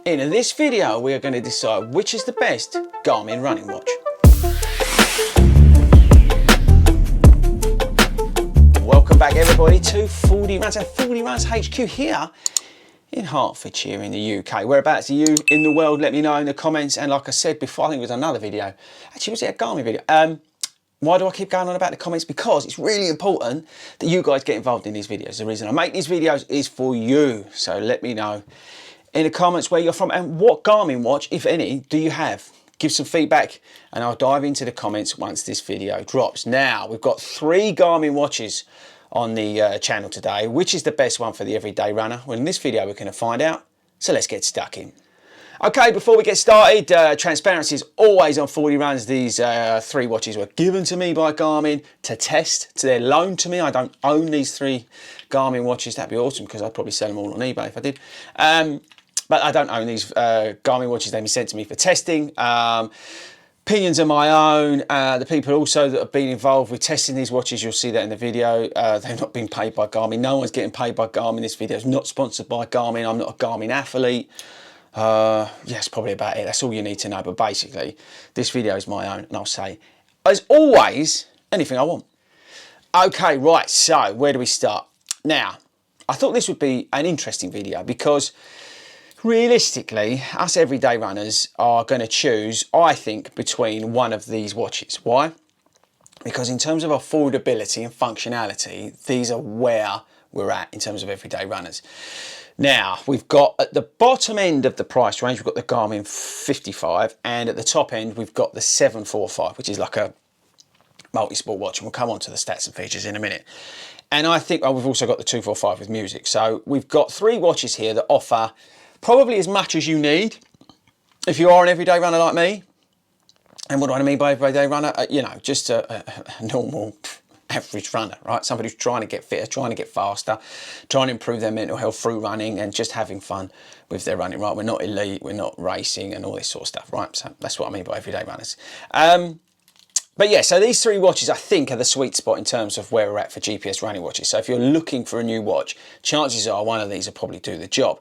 In this video, we are going to decide which is the best Garmin running watch. Welcome back everybody to 40 Runs and 40 Runs HQ here in Hertfordshire in the UK. Whereabouts are you in the world? Let me know in the comments. And like I said before, I think it was another video. Actually, was it a Garmin video? Why do I keep going on about the comments? Because it's really important that you guys get involved in these videos. The reason I make these videos is for you. So let me know in the comments where you're from and what Garmin watch, if any, do you have? Give some feedback and I'll dive into the comments once this video drops. Now, we've got 3 Garmin watches on the channel today. Which is the best one for the everyday runner? Well, in this video, we're going to find out. So let's get stuck in. Okay, before we get started, transparency is always on 40 Runs. These 3 watches were given to me by Garmin to test. So they're loaned to me. I don't own these 3 Garmin watches. That'd be awesome because I'd probably sell them all on eBay if I did. But I don't own these Garmin watches. They've been sent to me for testing. Opinions are my own. The people also that have been involved with testing these watches, you'll see that in the video. They've not been paid by Garmin. No one's getting paid by Garmin. This video is not sponsored by Garmin. I'm not a Garmin athlete. Yes, probably about it. That's all you need to know. But basically, this video is my own, and I'll say, as always, anything I want. Okay, right. So where do we start? Now, I thought this would be an interesting video because realistically, us everyday runners are going to choose, I think, between one of these watches. Why? Because in terms of affordability and functionality, these are where we're at in terms of everyday runners. Now, we've got at the bottom end of the price range, we've got the Garmin 55, and at the top end, we've got the 745, which is like a multi-sport watch, and we'll come on to the stats and features in a minute. And I think we've also got the 245 with music. So we've got 3 watches here that offer probably as much as you need if you are an everyday runner like me. And what do I mean by everyday runner? You know, just a normal average runner, right? Somebody who's trying to get fitter, trying to get faster, trying to improve their mental health through running and just having fun with their running, right? We're not elite, we're not racing and all this sort of stuff, right? So that's what I mean by everyday runners. But yeah, so these 3 watches I think are the sweet spot in terms of where we're at for GPS running watches. So if you're looking for a new watch, chances are one of these will probably do the job.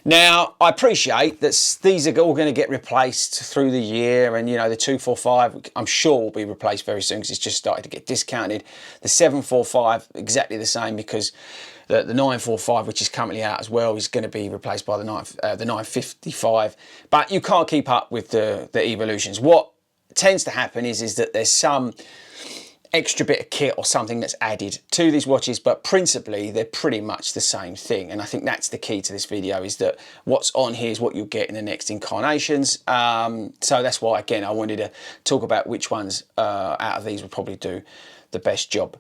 Now, I appreciate that these are all going to get replaced through the year, and you know, the 245 I'm sure will be replaced very soon because it's just started to get discounted. The 745 exactly the same because the 945, which is currently out as well, is going to be replaced by the 955. But you can't keep up with the evolutions. What tends to happen is that there's some extra bit of kit or something that's added to these watches, but principally they're pretty much the same thing. And I think that's the key to this video, is that what's on here is what you'll get in the next incarnations. So that's why, again, I wanted to talk about which ones out of these would probably do the best job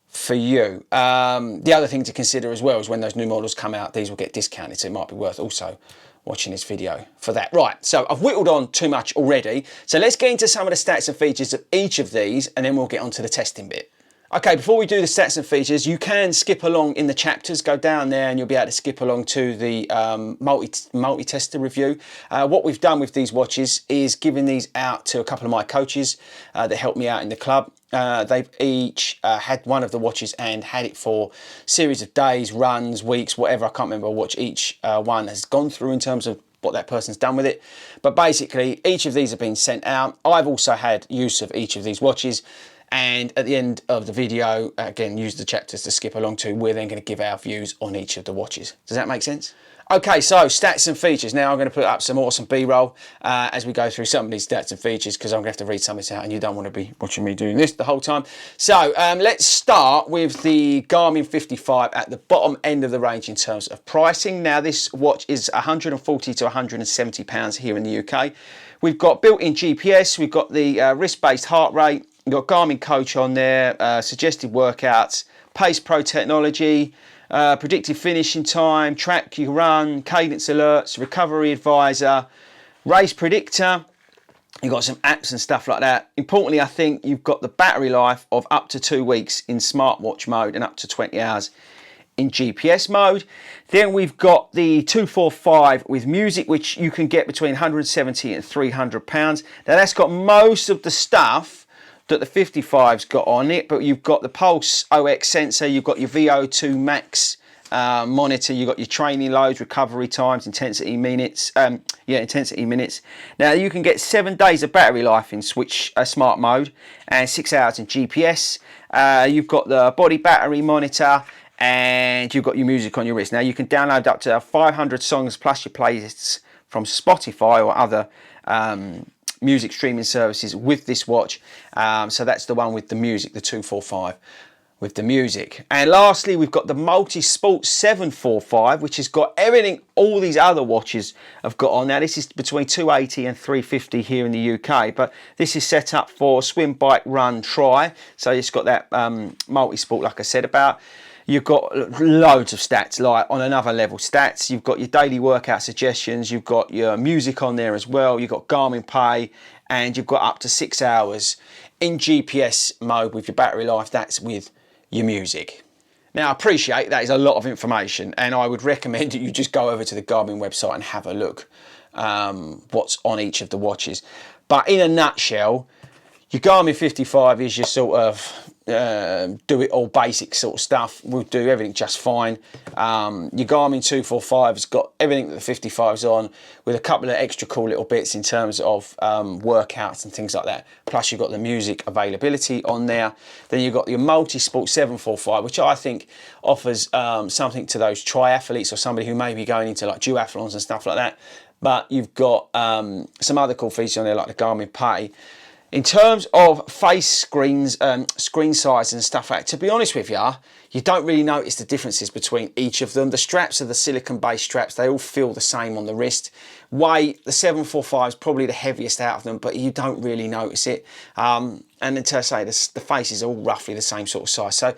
for you. The other thing to consider as well is when those new models come out, these will get discounted, so it might be worth also watching this video for that. Right, so I've whittled on too much already. So let's get into some of the stats and features of each of these, and then we'll get onto the testing bit. Okay, before we do the stats and features, you can skip along in the chapters. Go down there and you'll be able to skip along to the multi-tester review. What we've done with these watches is given these out to a couple of my coaches that helped me out in the club. They've each had one of the watches and had it for a series of days, runs, weeks, whatever. I can't remember what each one has gone through in terms of what that person's done with it. But basically, each of these have been sent out. I've also had use of each of these watches. And at the end of the video, again, use the chapters to skip along to. We're then going to give our views on each of the watches. Does that make sense? Okay, so stats and features. Now I'm going to put up some awesome B-roll as we go through some of these stats and features, because I'm going to have to read some of this out and you don't want to be watching me doing this the whole time. So let's start with the Garmin 55 at the bottom end of the range in terms of pricing. Now this watch is £140 to £170 here in the UK. We've got built-in GPS, we've got the wrist-based heart rate, we've got Garmin Coach on there, suggested workouts, Pace Pro technology, predictive finishing time, track you run, cadence alerts, recovery advisor, race predictor. You've got some apps and stuff like that. Importantly, I think you've got the battery life of up to 2 weeks in smartwatch mode and up to 20 hours in GPS mode. Then we've got the 245 with music, which you can get between 170 and £300. Now that's got most of the stuff that the 55's got on it, but you've got the Pulse OX sensor, you've got your VO2 Max monitor. You've got your training loads, recovery times, intensity minutes. Intensity minutes. Now you can get 7 days of battery life in switch smart mode and 6 hours in GPS. You've got the body battery monitor, and you've got your music on your wrist. Now you can download up to 500 songs plus your playlists from Spotify or other music streaming services with this watch. So that's the one with the music, the 245 with the music. And lastly, we've got the Multi-Sport 745, which has got everything all these other watches have got on. Now this is between 280 and 350 here in the UK, but this is set up for swim, bike, run, tri. So it's got that Multi-Sport, like I said about. You've got loads of stats, like on another level stats. You've got your daily workout suggestions. You've got your music on there as well. You've got Garmin Pay, and you've got up to 6 hours in GPS mode with your battery life. That's with your music. Now, I appreciate that is a lot of information, and I would recommend that you just go over to the Garmin website and have a look what's on each of the watches. But in a nutshell, your Garmin 55 is your sort of do it all basic sort of stuff. We'll do everything just fine. Your Garmin 245 has got everything that the 55's on, with a couple of extra cool little bits in terms of workouts and things like that. Plus you've got the music availability on there. Then you've got your Multi-Sport 745, which I think offers something to those triathletes or somebody who may be going into like duathlons and stuff like that. But you've got some other cool features on there like the Garmin Pay. In terms of face screens, screen size and stuff like that, to be honest with you, you don't really notice the differences between each of them. The straps are the silicone-based straps. They all feel the same on the wrist. Weight, the 745 is probably the heaviest out of them, but you don't really notice it. And then to say, the face is all roughly the same sort of size. So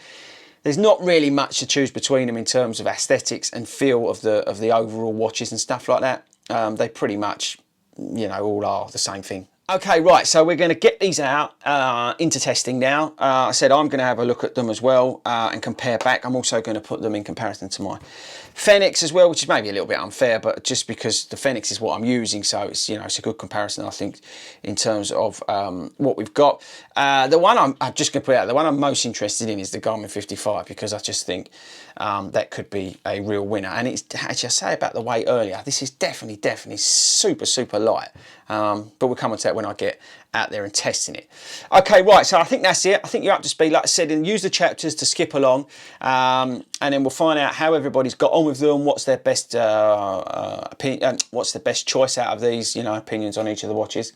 there's not really much to choose between them in terms of aesthetics and feel of the overall watches and stuff like that. They pretty much, you know, all are the same thing. Okay, right, so we're going to get these out into testing now. I said I'm going to have a look at them as well and compare back. I'm also going to put them in comparison to my Fenix as well, which is maybe a little bit unfair, but just because the Fenix is what I'm using, so it's, you know, it's a good comparison, I think, in terms of what we've got. The one I'm just going to put out, the one I'm most interested in is the Garmin 55, because I just think that could be a real winner. And it's, as I say about the weight earlier, this is definitely super light. But we'll come on to that when I get out there and testing it. Okay, right, so I think that's it. I think you're up to speed, like I said, and use the chapters to skip along, and then we'll find out how everybody's got on with them, what's their best opinion, what's the best choice out of these, you know, opinions on each of the watches.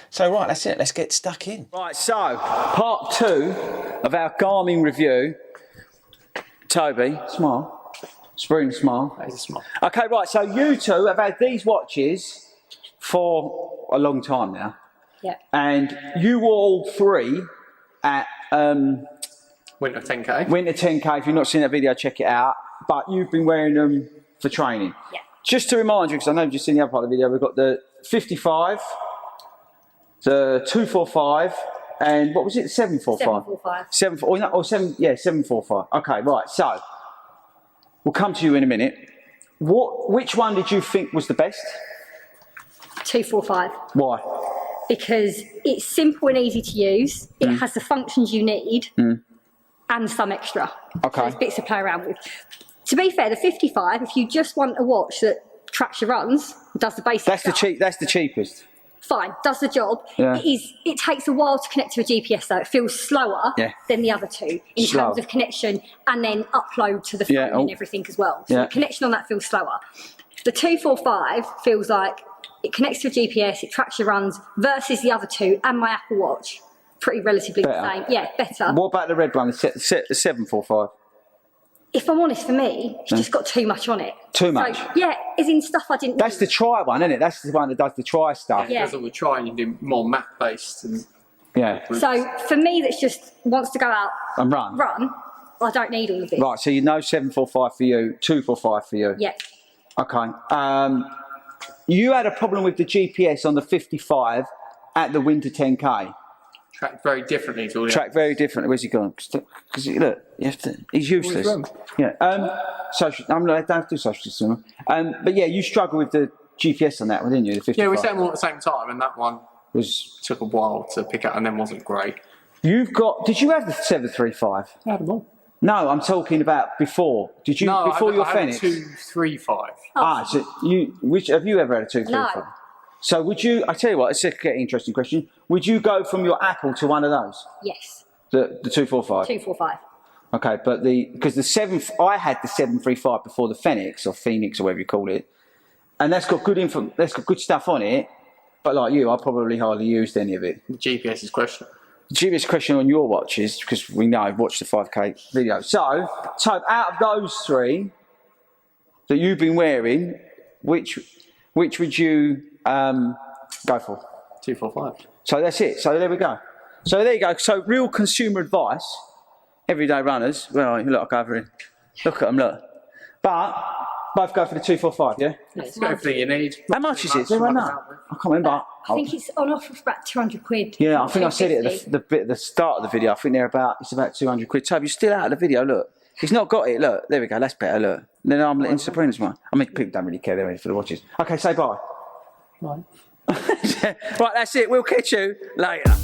So right, that's it, let's get stuck in. Right, so part 2 of our Garmin review. Toby, smile. Spring smile. That is a smile. Okay, right, so you two have had these watches for a long time now. Yeah. And you were all 3 at Winter 10K. Winter 10K. If you've not seen that video, check it out. But you've been wearing them for training. Yeah. Just to remind you, because I know you've just seen the other part of the video, we've got the 55, the 245, and what was it? 745. 745. 745. Okay, right. So we'll come to you in a minute. Which one did you think was the best? 245. Why? Because it's simple and easy to use. It has the functions you need and some extra. Okay. So there's bits to play around with. To be fair, the 55, if you just want a watch that tracks your runs, does the basic stuff, that's the cheapest. Fine, does the job. Yeah. It takes a while to connect to a GPS though. It feels slower than the other two in terms of connection and then upload to the phone and everything as well. So the connection on that feels slower. The 245 feels like it connects to a GPS, it tracks your runs, versus the other two and my Apple Watch. Pretty relatively the same. Yeah, better. What about the red one, the 745? If I'm honest, for me, it's just got too much on it. Too much? So, yeah, as in stuff I didn't That's need. the tri one, isn't it? That's the one that does the tri stuff. Yeah, that's what we're trying. You do more map-based. And So for me, that's just wants to go out and run. I don't need all of it. Right, so you know 745 for you, 245 for you. Yeah. Okay. You had a problem with the GPS on the 55 at the Winter 10K. Track very differently to all the Track very differently. Where's he gone? Because look, you have to. He's useless. Yeah. Social. I don't have to do social distancing. But yeah, you struggled with the GPS on that one, didn't you? The 55. Yeah, we set them all at the same time, and that one took a while to pick up, and then wasn't great. You've got. Did you have the 735? I had them all. No, I'm talking about before. Did you before your Fenix? 235. So have you ever had a 235? No. So would you? I tell you what, it's a getting interesting question. Would you go from your Apple to one of those? Yes. The 245. 245. Okay, but because I had the 735 before the Fenix or Phoenix or whatever you call it, and that's got good stuff on it. But like you, I probably hardly used any of it. The GPS is questionable. The GPS question on your watches, because we know I've watched the 5K video. So out of those three that you've been wearing, which would you go for? 245. So that's it. So there we go. So there you go. So real consumer advice, everyday runners. Well, look, I go over here. Look at them, look. But both go for the 245, yeah? It's got everything you need. How much is it? Do I know? I can't remember. I think it's on offer for about 200 quid. Yeah, I think I said it at the start of the video. I think it's about 200 quid. Toby, you're still out of the video, look. He's not got it, look. There we go, that's better, look. Then I'm letting Sabrina's one. I mean, people don't really care, they're ready for the watches. Okay, say bye. Right. Right, that's it. We'll catch you later.